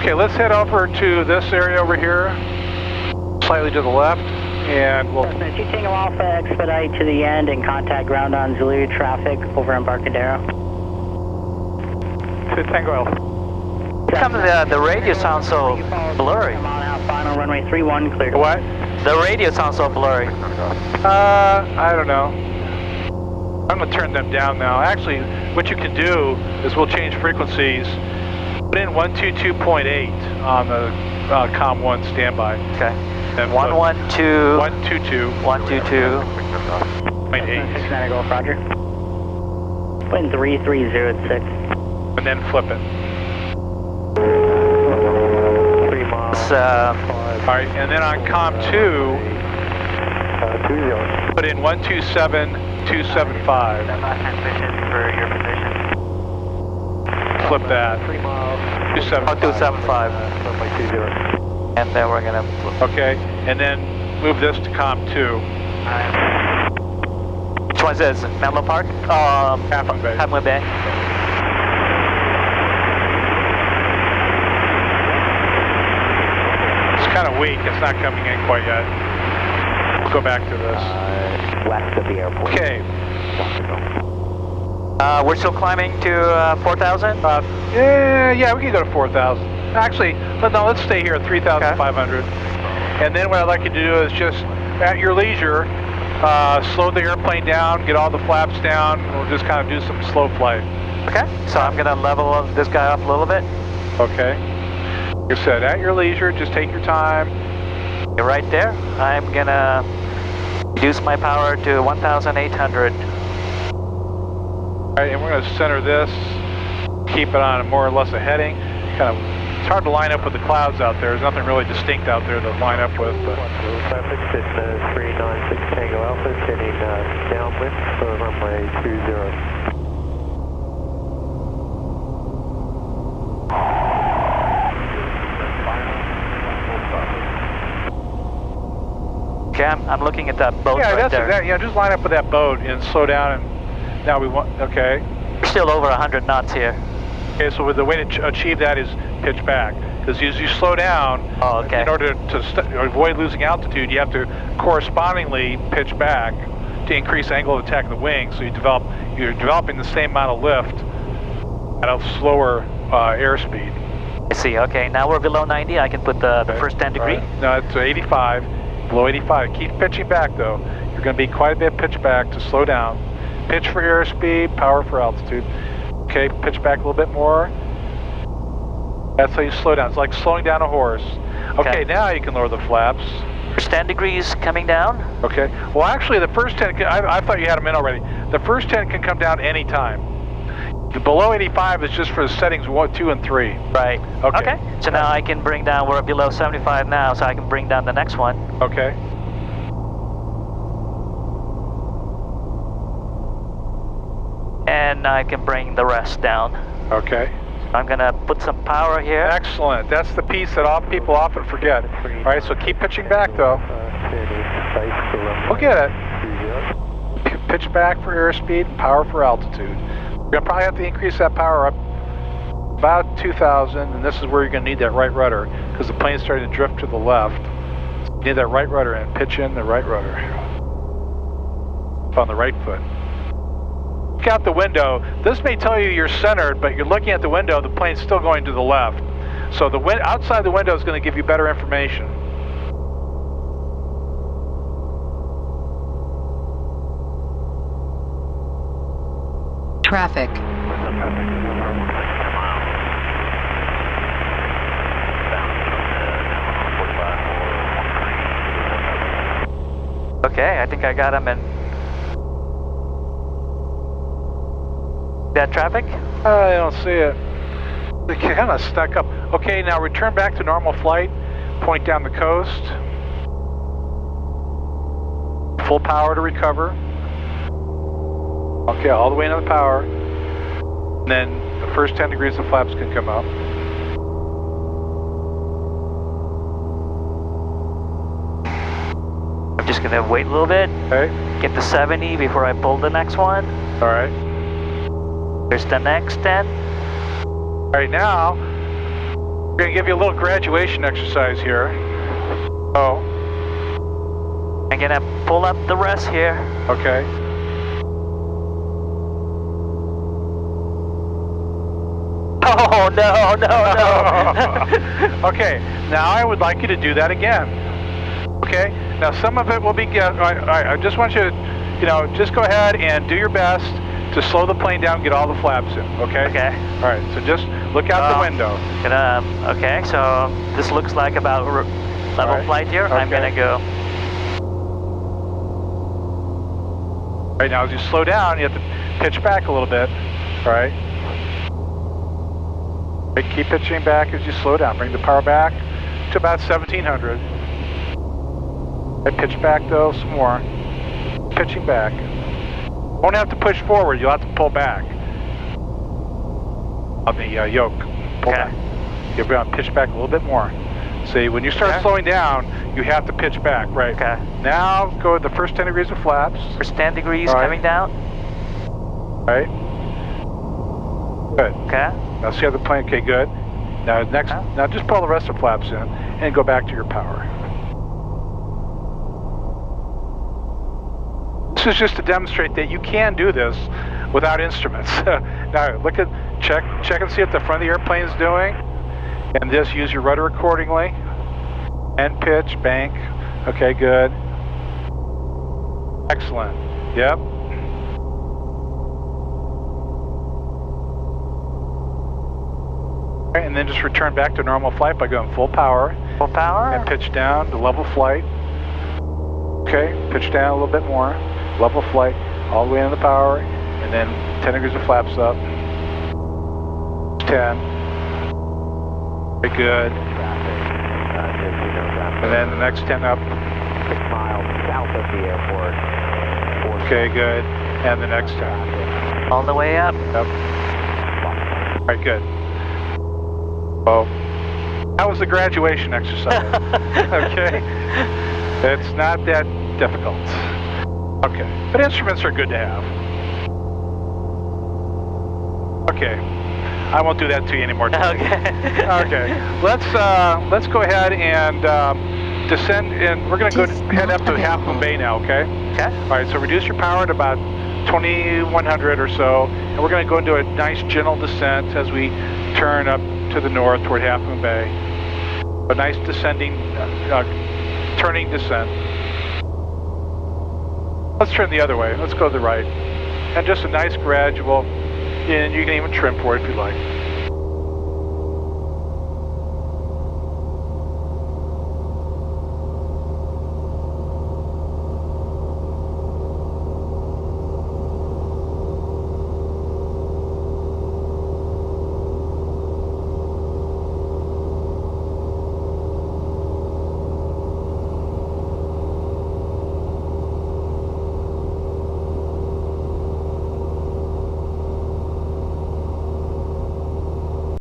Okay, let's head over to this area over here, slightly to the left, and we'll... Cessna 2 Tango Alpha, expedite to the end and contact ground auxiliary traffic over Embarcadero. 2 Tango Alpha. How come the radio sounds so blurry? Come on out, final runway 31, clear. What? The radio sounds so blurry. I don't know. I'm going to turn them down now. Actually, what you can do is we'll change frequencies. Put in 122.8 on the COM 1 standby. Okay. And 112. 122. 122.8. 69 Golf, Roger. Wind 3306. And then flip it. 3 miles. Alright, and then on COM 2, put in 127.275. Flip that. 3 miles. 275. And then we're gonna flip. Okay, and then move this to COM 2. Which one is this? Menlo Park? Half Moon Bay. Half Moon Bay. It's kind of weak. It's not coming in quite yet. Let's go back to this. West of the airport. Okay. We're still climbing to 4,000? Yeah, we can go to 4,000. Actually, let's stay here at 3,500. Okay. And then what I'd like you to do is just, at your leisure, slow the airplane down, get all the flaps down. We'll just kind of do some slow flight. Okay, so I'm going to level this guy up a little bit. Okay. You said at your leisure, just take your time. You're right there. I'm going to reduce my power to 1,800. All right, and we're going to center this, keep it on more or less a heading. It's hard to line up with the clouds out there. There's nothing really distinct out there to line up with. But. Traffic, Cessna 396 Tango Alpha, heading downwind for runway 20. Okay, I'm looking at that boat yeah, right there. Yeah, just line up with that boat and slow down. And now we want, okay. We're still over 100 knots here. Okay, so the way to achieve that is pitch back. Because as you slow down, in order to avoid losing altitude, you have to correspondingly pitch back to increase angle of attack of the wing. So you're developing the same amount of lift at a slower airspeed. I see, okay, now we're below 90. I can put the first 10 degree. Right. No, it's 85, below 85. Keep pitching back though. You're going to be quite a bit pitch back to slow down. Pitch for airspeed, power for altitude. Okay, pitch back a little bit more. That's how you slow down. It's like slowing down a horse. Okay, now you can lower the flaps. First 10 degrees coming down. Okay. Well, actually, the first 10, I thought you had them in already. The first 10 can come down anytime. The below 85 is just for the settings 1, 2, and 3. Right. Okay. So now I can bring down, we're below 75 now, so I can bring down the next one. Okay. And I can bring the rest down. Okay. I'm going to put some power here. Excellent. That's the piece that people often forget. All right, so keep pitching back, though. We'll get it. Pitch back for airspeed and power for altitude. We're going to probably have to increase that power up about 2,000, and this is where you're going to need that right rudder because the plane's starting to drift to the left. So you need that right rudder and pitch in the right rudder. Up on the right foot. Look out the window. This may tell you you're centered, but you're looking at the window, the plane's still going to the left. So the outside the window is going to give you better information. Traffic. Okay, I think I got him in. That traffic? I don't see it. They kind of stuck up. Okay, now return back to normal flight. Point down the coast. Full power to recover. Okay, all the way into the power. And then the first 10 degrees of flaps can come up. I'm just going to wait a little bit. Okay. Get to 70 before I pull the next one. All right. There's the next 10. All right, now We're going to give you a little graduation exercise here. Oh. I'm gonna pull up the rest here. Okay. Oh, no, no, no. Okay, now I would like you to do that again. Okay, now some of it will be, I just want you to, just go ahead and do your best to slow the plane down and get all the flaps in, okay? Okay. All right, so just look out the window. Okay, so this looks like about level flight here. Okay. I'm gonna go. All right, now as you slow down, you have to pitch back a little bit, all right? Keep pitching back as you slow down. Bring the power back to about 1700. Pitch back though, some more. Pitching back. Won't have to push forward, you'll have to pull back on the yoke. Pull back. You'll be on pitch back a little bit more. See, when you start slowing down, you have to pitch back, right? Okay. Now go to the first 10 degrees of flaps. First 10 degrees coming down. Right. Good. Okay. Now see how the plane, okay, good. Now now just pull the rest of the flaps in and go back to your power. This is just to demonstrate that you can do this without instruments. Now look at, check and see what the front of the airplane is doing. And just use your rudder accordingly. And pitch, bank. Okay, good. Excellent. Yep. And then just return back to normal flight by going full power. Full power? And pitch down to level flight. Okay, pitch down a little bit more. Level flight, all the way into the power. And then 10 degrees of flaps up. 10. Very good. And then the next 10 up. 6 miles south of the airport. Okay, good. And the next 10. All the way up? Yep. All right, good. Well, that was the graduation exercise. Okay? It's not that difficult. Okay. But instruments are good to have. Okay. I won't do that to you anymore today. Okay. Okay. Let's go ahead and descend, and we're going to go head up to Half Moon Bay now, okay? Okay. All right, so reduce your power to about 2100 or so, and we're going to go into a nice gentle descent as we turn up to the north toward Half Moon Bay. A nice descending, turning descent. Let's turn the other way. Let's go to the right. And just a nice gradual, and you can even trim for it if you like.